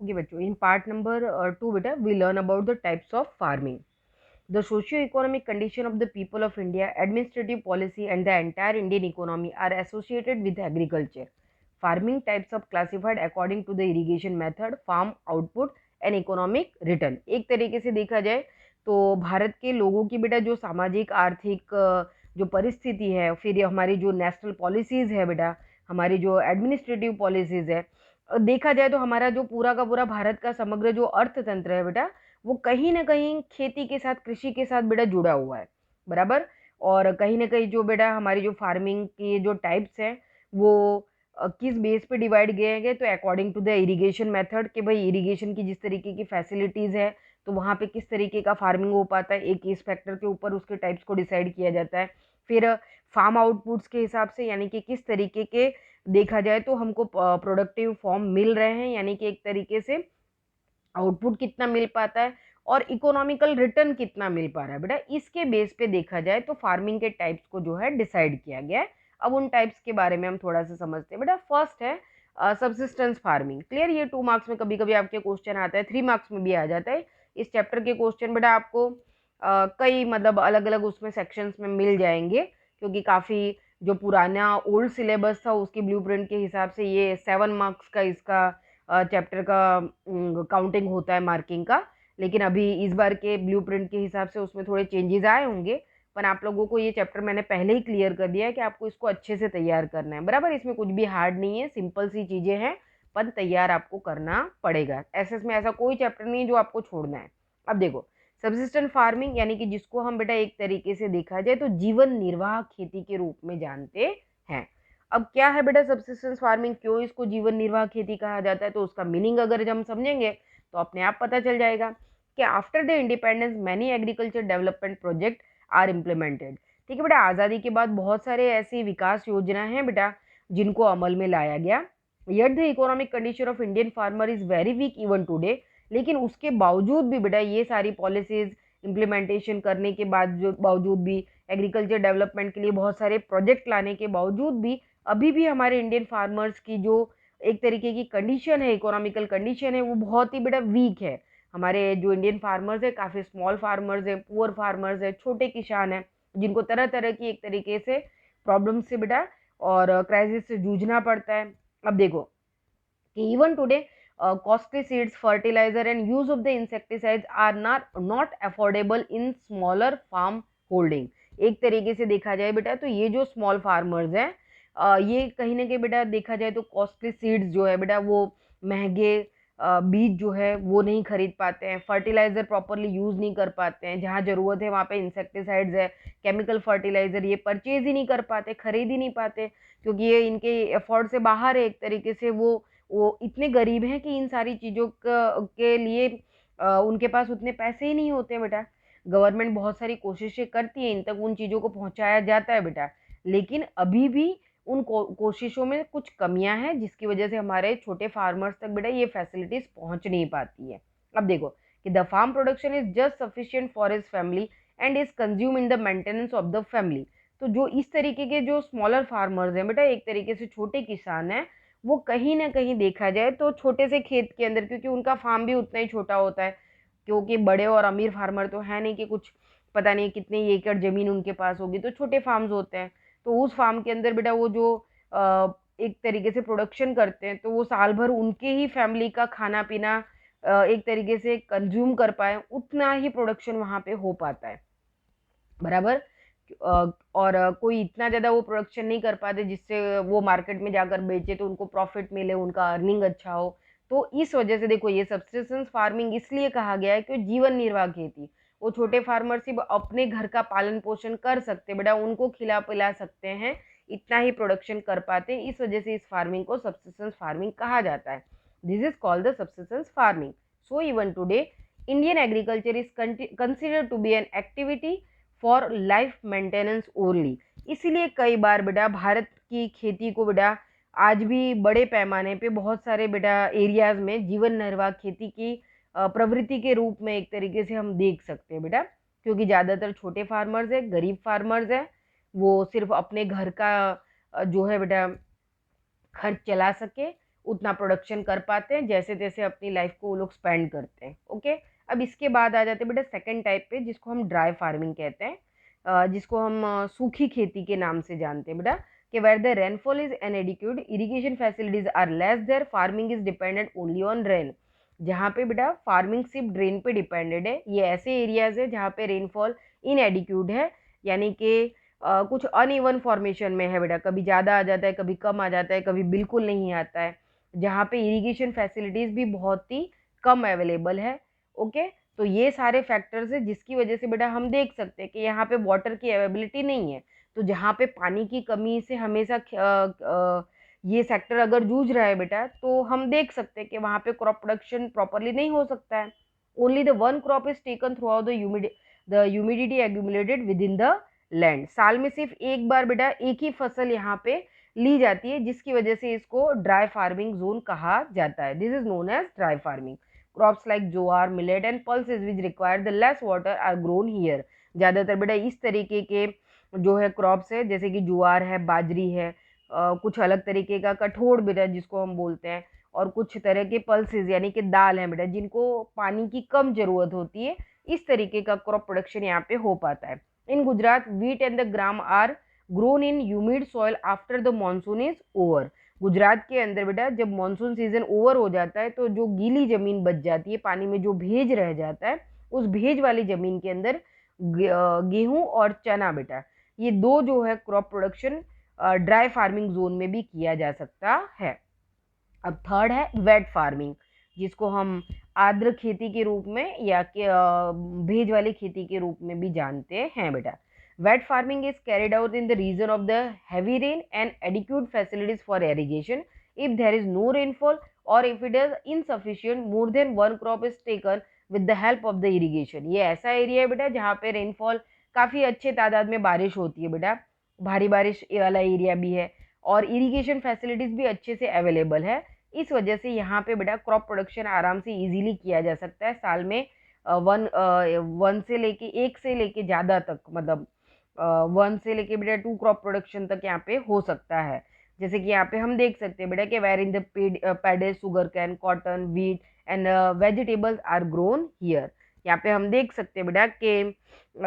Okay बच्चों, in part number 2 बेटा we learn about the types of farming, the socio economic condition of the people of India, administrative policy and the entire Indian economy are associated with agriculture. Farming types of classified according to the irrigation method, farm output and economic return. एक तरीके से देखा जाए तो भारत के लोगों की बेटा जो सामाजिक आर्थिक जो परिस्थिति है, फिर हमारी जो नेशनल पॉलिसीज़ है बेटा, हमारी जो एडमिनिस्ट्रेटिव पॉलिसीज़ है, देखा जाए तो हमारा जो पूरा का पूरा भारत का समग्र जो अर्थतंत्र है बेटा, वो कहीं न कहीं खेती के साथ, कृषि के साथ बेटा जुड़ा हुआ है, बराबर? और कहीं न कहीं जो बेटा हमारी जो फार्मिंग की जो टाइप्स हैं, वो किस बेस पे डिवाइड किए गए, तो according to the irrigation method, कि भाई इरिगेशन की जिस तरीके की फैसिलिटीज़ है, तो वहाँ पे किस तरीके का फार्मिंग हो पाता है, एक इस फैक्टर के ऊपर उसके टाइप्स को डिसाइड किया जाता है। फिर फार्म आउटपुट्स के हिसाब से, यानी कि किस तरीके के देखा जाए तो हमको प्रोडक्टिव फॉर्म मिल रहे हैं, यानी कि एक तरीके से आउटपुट कितना मिल पाता है और इकोनॉमिकल रिटर्न कितना मिल पा रहा है बेटा, इसके बेस पे देखा जाए तो फार्मिंग के टाइप्स को जो है डिसाइड किया गया है. अब उन टाइप्स के बारे में हम थोड़ा सा समझते हैं बेटा. फर्स्ट है सब्सिस्टेंस फार्मिंग. क्लियर, ये 2 मार्क्स में कभी कभी आपके क्वेश्चन आता है, 3 मार्क्स में भी आ जाता है. इस चैप्टर के क्वेश्चन बेटा आपको कई मतलब अलग अलग उसमें सेक्शंस में मिल जाएंगे, क्योंकि काफ़ी जो पुराना ओल्ड सिलेबस था उसकी ब्लूप्रिंट के हिसाब से ये 7 मार्क्स का इसका चैप्टर का काउंटिंग होता है, मार्किंग का. लेकिन अभी इस बार के ब्लूप्रिंट के हिसाब से उसमें थोड़े चेंजेस आए होंगे, पर आप लोगों को ये चैप्टर मैंने पहले ही क्लियर कर दिया है कि आपको इसको अच्छे से तैयार करना है, बराबर? इसमें कुछ भी हार्ड नहीं है, सिंपल सी चीज़ें हैं, पर तैयार आपको करना पड़ेगा. एसएस में ऐसा कोई चैप्टर नहीं है जो आपको छोड़ना है. अब देखो, सब्सिस्टेंट फार्मिंग यानी कि जिसको हम बेटा एक तरीके से देखा जाए तो जीवन निर्वाह खेती के रूप में जानते हैं. अब क्या है बेटा सब्सिस्टेंस फार्मिंग, क्यों इसको जीवन निर्वाह खेती कहा जाता है, तो उसका मीनिंग अगर हम समझेंगे तो अपने आप पता चल जाएगा कि after the independence many agriculture development project are implemented. ठीक है बेटा, आज़ादी के बाद बहुत सारे ऐसी विकास योजना हैं बेटा जिनको अमल में लाया गया. Yet the economic condition of Indian farmer is very weak even today. लेकिन उसके बावजूद भी बेटा ये सारी पॉलिसीज इम्प्लीमेंटेशन करने के बाद जो बावजूद भी, एग्रीकल्चर डेवलपमेंट के लिए बहुत सारे प्रोजेक्ट लाने के बावजूद भी, अभी भी हमारे इंडियन फार्मर्स की जो एक तरीके की कंडीशन है, इकोनॉमिकल कंडीशन है, वो बहुत ही बेटा वीक है. हमारे जो इंडियन फार्मर्स है काफ़ी स्मॉल फार्मर्स है, पुअर फार्मर्स है, छोटे किसान हैं, जिनको तरह तरह की एक तरीके से प्रॉब्लम से बेटा और क्राइसिस से जूझना पड़ता है. अब देखो कि even today costly seeds, fertilizer and use of the insecticides are not affordable in smaller farm holding. एक तरीके से देखा जाए बेटा तो ये जो स्मॉल फार्मर्स हैं, ये कहीं ना कहीं बेटा देखा जाए तो कॉस्टली सीड्स जो है बेटा, वो महंगे बीज जो है वो नहीं खरीद पाते हैं, फर्टिलाइज़र प्रॉपरली यूज़ नहीं कर पाते हैं, जहाँ ज़रूरत है वहाँ पे इंसेक्टिसाइड्स है, केमिकल फर्टिलाइज़र ये परचेज ही नहीं कर पाते, खरीद ही नहीं पाते, क्योंकि ये इनके एफर्ट से बाहर है. एक तरीके से वो इतने गरीब हैं कि इन सारी चीज़ों के लिए उनके पास उतने पैसे ही नहीं होते बेटा. गवर्नमेंट बहुत सारी कोशिशें करती है, इन तक उन चीज़ों को पहुंचाया जाता है बेटा, लेकिन अभी भी उन कोशिशों में कुछ कमियां हैं, जिसकी वजह से हमारे छोटे फार्मर्स तक बेटा ये फैसिलिटीज़ पहुंच नहीं पाती है. अब देखो कि the farm production is just sufficient for his family and is consume in the maintenance of the family. तो जो इस तरीके के जो स्मॉलर फार्मर्स हैं बेटा, एक तरीके से छोटे किसान हैं, वो कहीं न कहीं देखा जाए तो छोटे से खेत के अंदर, क्योंकि उनका फार्म भी उतना ही छोटा होता है, क्योंकि बड़े और अमीर फार्मर तो है नहीं कि कुछ पता नहीं कितने एकड़ ज़मीन उनके पास होगी, तो छोटे फार्म्स होते हैं. तो उस फार्म के अंदर बेटा वो जो एक तरीके से प्रोडक्शन करते हैं, तो वो साल भर उनके ही फैमिली का खाना-पीना एक तरीके से कंज़्यूम कर पाएँ, उतना ही प्रोडक्शन वहाँ पे हो पाता है, बराबर? और कोई इतना ज़्यादा वो प्रोडक्शन नहीं कर पाते जिससे वो मार्केट में जाकर बेचे तो उनको प्रॉफिट मिले, उनका अर्निंग अच्छा हो. तो इस वजह से देखो ये सब्सिस्टेंस फार्मिंग इसलिए कहा गया है कि जीवन निर्वाह खेती, वो छोटे फार्मर सिर्फ अपने घर का पालन पोषण कर सकते बेटा, उनको खिला पिला सकते हैं, इतना ही प्रोडक्शन कर पाते हैं. इस वजह से इस फार्मिंग को सब्सिस्टेंस फार्मिंग कहा जाता है. This is called the subsistence farming. So even today Indian agriculture is considered to be an activity for life maintenance only. इसीलिए कई बार बेटा भारत की खेती को बेटा आज भी बड़े पैमाने पे बहुत सारे बेटा एरियाज में जीवन निर्वाह खेती की प्रवृत्ति के रूप में एक तरीके से हम देख सकते हैं बेटा, क्योंकि ज़्यादातर छोटे फार्मर्स है, गरीब फार्मर्स है, वो सिर्फ अपने घर का जो है बेटा खर्च चला सके, उतना प्रोडक्शन कर पाते हैं, जैसे तैसे अपनी लाइफ को वो लोग स्पेंड करते हैं। ओके, अब इसके बाद आ जाते हैं बेटा सेकंड टाइप पे, जिसको हम ड्राई फार्मिंग कहते हैं, जिसको हम सूखी खेती के नाम से जानते हैं बेटा, कि where the rainfall is inadequate, irrigation facilities are less there, farming is dependent only on rain. जहाँ पे बेटा फार्मिंग सिर्फ ड्रेन पे डिपेंडेड है, ये ऐसे एरियाज है जहाँ पे रेनफॉल इनएडिक्वेट है, यानी कि कुछ अनइवन फॉर्मेशन में है बेटा, कभी ज़्यादा आ जाता है, कभी कम आ जाता है, कभी बिल्कुल नहीं आता है, जहाँ पे इरिगेशन फैसिलिटीज़ भी बहुत ही कम अवेलेबल है। ओके, तो ये सारे फैक्टर्स है जिसकी वजह से बेटा हम देख सकते हैं कि यहाँ पे वाटर की अवेलेबिलिटी नहीं है। तो जहाँ पे पानी की कमी से हमेशा ये सेक्टर अगर जूझ रहा है बेटा, तो हम देख सकते हैं कि वहाँ पे क्रॉप प्रोडक्शन प्रॉपरली नहीं हो सकता है। Only the one crop is taken through out the humidity accumulated with in the land. साल में सिर्फ एक बार बेटा एक ही फसल यहाँ पे ली जाती है, जिसकी वजह से इसको ड्राई फार्मिंग जोन कहा जाता है। This is known as dry farming. Crops like jowar, millet and pulses which require the less water are grown here. ज़्यादातर बेटा इस तरीके के जो है क्रॉप्स है, जैसे कि ज्वार है, बाजरी है, कुछ अलग तरीके का कठोर बेटा जिसको हम बोलते हैं, और कुछ तरह के पल्सेस यानी कि दाल है बेटा जिनको पानी की कम जरूरत होती है। इस तरीके का क्रॉप प्रोडक्शन यहाँ पे हो पाता है। इन Gujarat wheat and the gram are grown in humid soil after the monsoon is over। Gujarat के अंदर बेटा जब मानसून सीजन ओवर हो जाता है, तो जो गीली जमीन बच जाती है, पानी में जो भेज रह जाता है, उस भेज वाली जमीन के अंदर गेहूं और चना बेटा, ये दो जो है crop production dry farming zone में भी किया जा सकता है। अब थर्ड है वेट फार्मिंग, जिसको हम आर्द्र खेती के रूप में या भेज वाली खेती के रूप में भी जानते हैं बेटा। Wet farming is carried out in the region of the heavy rain and adequate facilities for irrigation. If there is no rainfall और if it is insufficient, more than one crop is taken with the help of the irrigation. ये ऐसा area है बेटा जहाँ पे rainfall काफ़ी अच्छे तादाद में बारिश होती है बेटा, भारी बारिश वाला एरिया भी है, और इरिगेशन फैसिलिटीज़ भी अच्छे से अवेलेबल है। इस वजह से यहाँ पे बेटा क्रॉप प्रोडक्शन आराम से इजीली किया जा सकता है। साल में वन से लेके एक से लेके ज़्यादा तक, मतलब वन से लेके बेटा टू क्रॉप प्रोडक्शन तक यहाँ पे हो सकता है। जैसे कि यहाँ पे हम देख सकते हैं बेटा कि where in the paddy, sugar cane, cotton, wheat and vegetables are grown here. यहाँ पे हम देख सकते हैं बेटा कि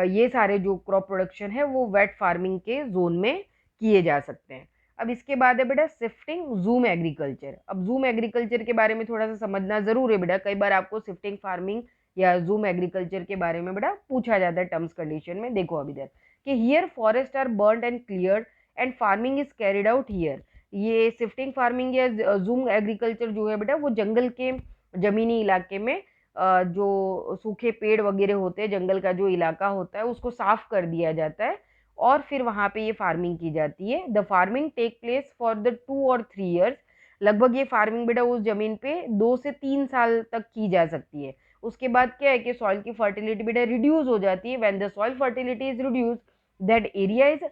ये सारे जो क्रॉप प्रोडक्शन है वो वेट फार्मिंग के जोन में किए जा सकते हैं। अब इसके बाद है बेटा शिफ्टिंग जूम एग्रीकल्चर। अब जूम एग्रीकल्चर के बारे में थोड़ा सा समझना जरूर है बेटा, कई बार आपको शिफ्टिंग फार्मिंग या जूम एग्रीकल्चर के बारे में बेटा पूछा जाता है टर्म्स कंडीशन में। देखो अब इधर कि here forest are burned and cleared and farming is carried out here. ये शिफ्टिंग फार्मिंग या जूम एग्रीकल्चर जो है बेटा वो जंगल के जमीनी इलाके में जो सूखे पेड़ वगैरह होते हैं, जंगल का जो इलाका होता है उसको साफ कर दिया जाता है, और फिर वहाँ पे ये फार्मिंग की जाती है। The farming take place for the 2 और 3 ईयर्स। लगभग ये फार्मिंग बेटा उस जमीन पे 2 से 3 साल तक की जा सकती है। उसके बाद क्या है कि सॉइल की फर्टिलिटी बेटा रिड्यूस हो जाती है। When the soil fertility is reduce, that area is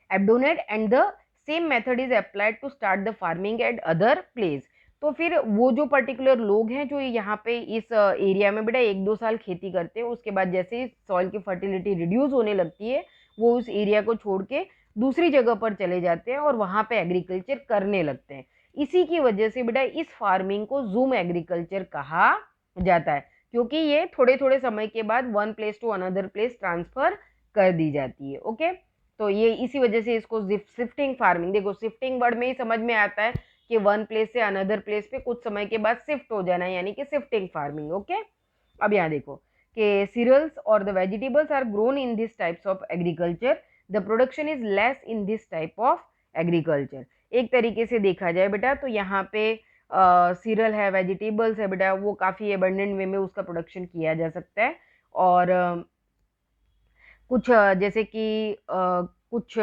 abandoned and the same method is applied to start the farming at other place। तो फिर वो जो पर्टिकुलर लोग हैं जो यहाँ पे इस एरिया में बेटा 1-2 साल खेती करते हैं, उसके बाद जैसे ही सॉइल की फर्टिलिटी रिड्यूस होने लगती है, वो उस एरिया को छोड़ के दूसरी जगह पर चले जाते हैं और वहाँ पे एग्रीकल्चर करने लगते हैं। इसी की वजह से बेटा इस फार्मिंग को जूम एग्रीकल्चर कहा जाता है, क्योंकि ये थोड़े थोड़े समय के बाद one place to another place transfer कर दी जाती है। ओके, तो ये इसी वजह से इसको शिफ्टिंग फार्मिंग, देखो शिफ्टिंग वर्ड में ही समझ में आता है कि वन प्लेस से अनदर प्लेस पे कुछ समय के बाद शिफ्ट हो जाना है, यानी कि शिफ्टिंग फार्मिंग। ओके, अब यहाँ देखो कि सीरियल्स और the vegetables are grown in this types of agriculture. The production is less in this type of agriculture. एक तरीके से देखा जाए बेटा तो यहाँ पे सीरियल है, वेजिटेबल्स है बेटा, वो काफ़ी एबंडेंट वे में उसका प्रोडक्शन किया जा सकता है। और कुछ जैसे कि कुछ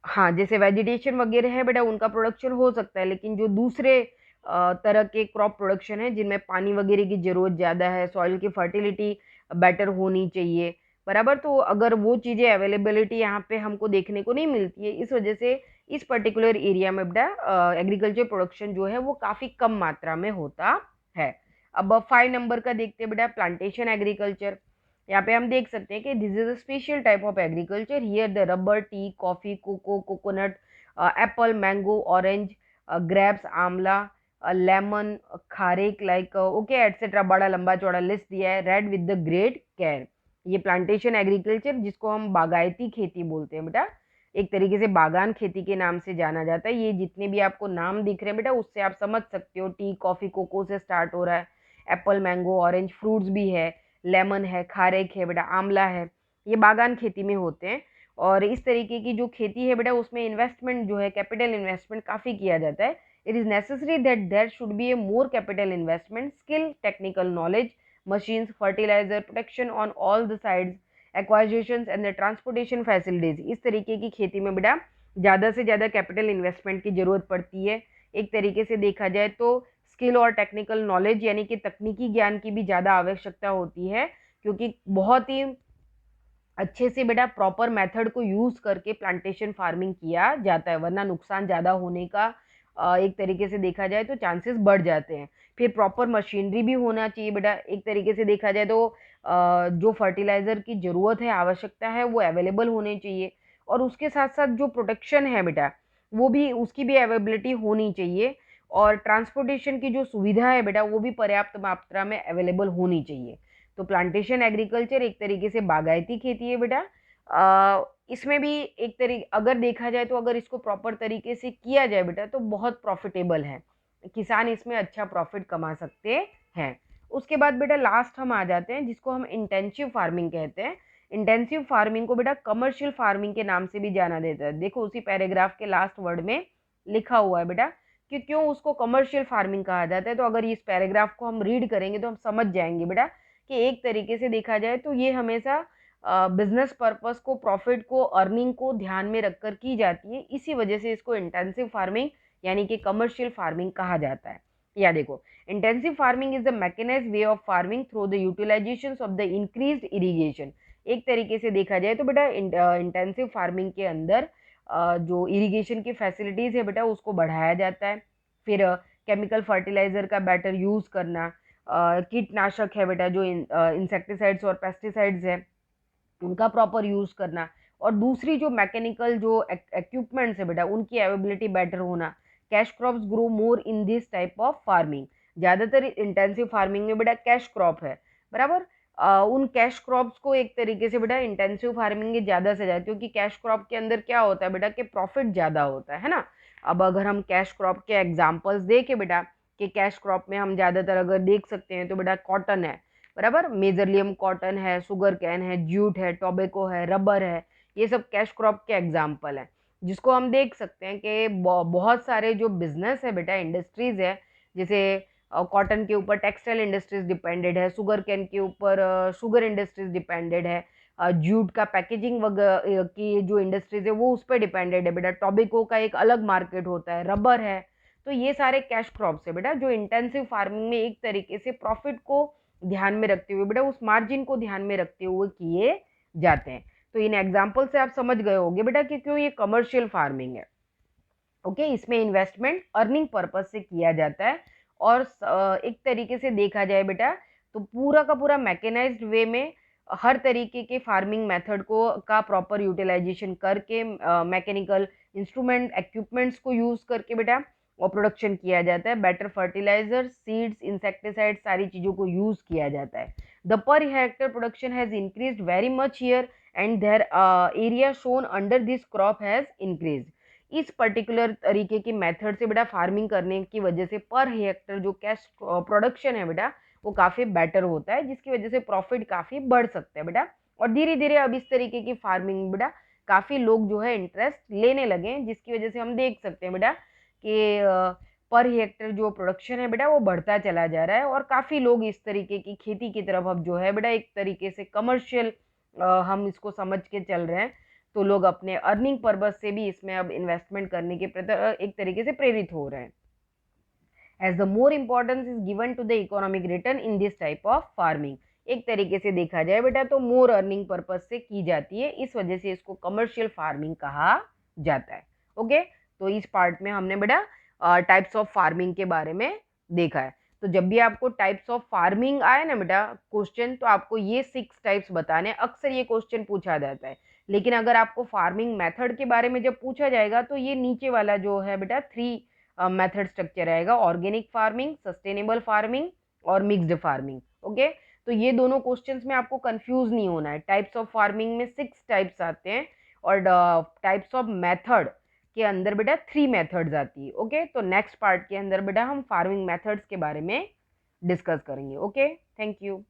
हाँ जैसे वेजिटेशन वगैरह है बेटा उनका प्रोडक्शन हो सकता है, लेकिन जो दूसरे तरह के क्रॉप प्रोडक्शन है जिनमें पानी वगैरह की ज़रूरत ज़्यादा है, सॉइल की फर्टिलिटी बेटर होनी चाहिए बराबर, तो अगर वो चीज़ें अवेलेबिलिटी यहाँ पे हमको देखने को नहीं मिलती है, इस वजह से इस पर्टिकुलर एरिया में बेटा एग्रीकल्चर प्रोडक्शन जो है वो काफ़ी कम मात्रा में होता है। अब 5 नंबर का देखते हैं बेटा प्लांटेशन एग्रीकल्चर। यहाँ पे हम देख सकते हैं कि this is a special type of agriculture. Here the rubber, tea, coffee, cocoa, coconut apple, mango, orange, grapes, amla, lemon, kharek, like okay etcetera, बड़ा लंबा चौड़ा लिस्ट दिया है। Read with the great care, ये प्लांटेशन एग्रीकल्चर जिसको हम बागायती खेती बोलते हैं बेटा, एक तरीके से बागान खेती के नाम से जाना जाता है। ये जितने भी आपको नाम दिख रहे हैं बेटा उससे आप समझ सकते हो, टी, कॉफी, कोको से स्टार्ट हो रहा है। एप्पल, मैंगो, ऑरेंज, फ्रूट्स भी है, लेमन है, खारेक है बेटा, आंवला है, ये बागान खेती में होते हैं। और इस तरीके की जो खेती है बेटा उसमें इन्वेस्टमेंट जो है, कैपिटल इन्वेस्टमेंट काफ़ी किया जाता है। It is necessary that there should be a more capital investment, skill, technical knowledge, machines, fertiliser, protection on all the sides, acquisitions and the transportation facilities. इस तरीके की खेती में बेटा ज़्यादा से ज़्यादा कैपिटल इन्वेस्टमेंट की ज़रूरत पड़ती है। एक तरीके से देखा जाए तो स्किल और टेक्निकल नॉलेज यानी कि तकनीकी ज्ञान की भी ज़्यादा आवश्यकता होती है, क्योंकि बहुत ही अच्छे से बेटा प्रॉपर मेथड को यूज़ करके प्लांटेशन फार्मिंग किया जाता है, वरना नुकसान ज़्यादा होने का एक तरीके से देखा जाए तो चांसेस बढ़ जाते हैं। फिर प्रॉपर मशीनरी भी होना चाहिए बेटा, एक तरीके से देखा जाए तो जो फर्टिलाइज़र की ज़रूरत है, आवश्यकता है, वो अवेलेबल होने चाहिए। और उसके साथ साथ जो प्रोटेक्शन है बेटा वो भी, उसकी भी अवेलेबिलिटी होनी चाहिए। और ट्रांसपोर्टेशन की जो सुविधा है बेटा वो भी पर्याप्त मात्रा में अवेलेबल होनी चाहिए। तो प्लांटेशन एग्रीकल्चर एक तरीके से बागायती खेती है बेटा। इसमें भी एक तरीके अगर देखा जाए तो अगर इसको प्रॉपर तरीके से किया जाए बेटा तो बहुत प्रॉफिटेबल है, किसान इसमें अच्छा प्रॉफिट कमा सकते हैं। उसके बाद बेटा लास्ट हम आ जाते हैं जिसको हम इंटेंसिव फार्मिंग कहते हैं। इंटेंसिव फार्मिंग को बेटा कमर्शियल फार्मिंग के नाम से भी जाना जाता है। देखो उसी पैराग्राफ के लास्ट वर्ड में लिखा हुआ है बेटा कि क्यों उसको कमर्शियल फार्मिंग कहा जाता है। तो अगर इस पैराग्राफ को हम रीड करेंगे तो हम समझ जाएंगे बेटा कि एक तरीके से देखा जाए तो ये हमेशा बिजनेस पर्पस को, प्रॉफिट को, अर्निंग को ध्यान में रखकर की जाती है। इसी वजह से इसको इंटेंसिव फार्मिंग यानी कि कमर्शियल फार्मिंग कहा जाता है। या देखो, intensive farming is the mechanised way of farming through the utilisation of the increased irrigation. एक तरीके से देखा जाए तो बेटा इंटेंसिव फार्मिंग के अंदर जो इरिगेशन की फैसिलिटीज है बेटा उसको बढ़ाया जाता है। फिर केमिकल फर्टिलाइजर का बेटर यूज करना, कीटनाशक है बेटा जो इंसेक्टिसाइड्स और पेस्टिसाइड्स है उनका प्रॉपर यूज़ करना, और दूसरी जो मैकेनिकल जो इक्विपमेंट्स है बेटा उनकी अवेलेबिलिटी बेटर होना। Cash crops grow more in this type of farming. ज़्यादातर इंटेंसिव फार्मिंग में बेटा कैश क्रॉप है बराबर। उन कैश क्रॉप्स को एक तरीके से बेटा इंटेंसिव फार्मिंग में ज़्यादा से ज़्यादा, क्योंकि कैश क्रॉप के अंदर क्या होता है बेटा कि प्रॉफिट ज़्यादा होता है ना। अब अगर हम कैश क्रॉप के एग्जाम्पल्स देखें बेटा कि कैश क्रॉप में हम ज़्यादातर अगर देख सकते हैं तो बेटा कॉटन है बराबर, मेजरली हम कॉटन है, शुगर कैन है, जूट है, टोबैको है, रबर है, ये सब कैश क्रॉप के एग्जाम्पल हैं जिसको हम देख सकते हैं कि बहुत सारे जो बिजनेस है बेटा, इंडस्ट्रीज है, जैसे कॉटन के ऊपर टेक्सटाइल इंडस्ट्रीज डिपेंडेड है, शुगर कैन के ऊपर शुगर इंडस्ट्रीज डिपेंडेड है, जूट का पैकेजिंग वगैरह की जो इंडस्ट्रीज है वो उस पर डिपेंडेड है बेटा, टोबैको का एक अलग मार्केट होता है, रबर है। तो ये सारे कैश क्रॉप्स है बेटा जो इंटेंसिव फार्मिंग में एक तरीके से प्रॉफिट को ध्यान में रखते हुए बेटा, उस मार्जिन को ध्यान में रखते हुए किए जाते हैं। तो इन एग्जाम्पल से आप समझ गए होंगे बेटा कि क्यों ये कमर्शियल फार्मिंग है। ओके, इसमें इन्वेस्टमेंट अर्निंग पर्पज से किया जाता है। और एक तरीके से देखा जाए बेटा तो पूरा का पूरा मैकेनाइज्ड वे में हर तरीके के फार्मिंग मेथड को का प्रॉपर यूटिलाइजेशन करके, मैकेनिकल इंस्ट्रूमेंट इक्विपमेंट्स को यूज करके बेटा और प्रोडक्शन किया जाता है। बेटर फर्टिलाइजर, सीड्स, इंसेक्टिसाइड, सारी चीज़ों को यूज किया जाता है। The per hectare production has increased very much here and their area shown under this crop has increased. इस पर्टिकुलर तरीके की मेथड से बेटा फार्मिंग करने की वजह से पर हेक्टर जो कैश प्रोडक्शन है बेटा वो काफ़ी बेटर होता है, जिसकी वजह से प्रॉफिट काफ़ी बढ़ सकता है बेटा। और धीरे धीरे अब इस तरीके की फार्मिंग बेटा काफ़ी लोग जो है इंटरेस्ट लेने लगे हैं, जिसकी वजह से हम देख सकते हैं बेटा कि पर हेक्टर जो प्रोडक्शन है बेटा वो बढ़ता चला जा रहा है। और काफ़ी लोग इस तरीके की खेती की तरफ अब जो है बेटा एक तरीके से कमर्शियल हम इसको समझ के चल रहे हैं। तो लोग अपने अर्निंग पर्पज से भी इसमें अब इन्वेस्टमेंट करने के प्रति एक तरीके से प्रेरित हो रहे हैं। As the more importance is given to the economic return in this type of farming. एक तरीके से देखा जाए बेटा तो मोर अर्निंग पर्पज से की जाती है, इस वजह से इसको कमर्शियल फार्मिंग कहा जाता है। ओके, तो इस पार्ट में हमने बेटा टाइप्स ऑफ फार्मिंग के बारे में देखा है। तो जब भी आपको टाइप्स ऑफ फार्मिंग आए ना बेटा क्वेश्चन, तो आपको ये 6 टाइप्स बताने, अक्सर ये क्वेश्चन पूछा जाता है लेकिन अगर आपको फार्मिंग मेथड के बारे में जब पूछा जाएगा तो ये नीचे वाला जो है बेटा 3 मेथड स्ट्रक्चर रहेगा, ऑर्गेनिक फार्मिंग, सस्टेनेबल फार्मिंग और मिक्स्ड फार्मिंग। ओके, तो ये दोनों क्वेश्चंस में आपको कंफ्यूज नहीं होना है। टाइप्स ऑफ फार्मिंग में 6 टाइप्स आते हैं और टाइप्स ऑफ मेथड के अंदर बेटा 3 मेथड्स आती है। ओके, तो नेक्स्ट पार्ट के अंदर बेटा हम फार्मिंग मेथड्स के बारे में डिस्कस करेंगे। Okay, thank you.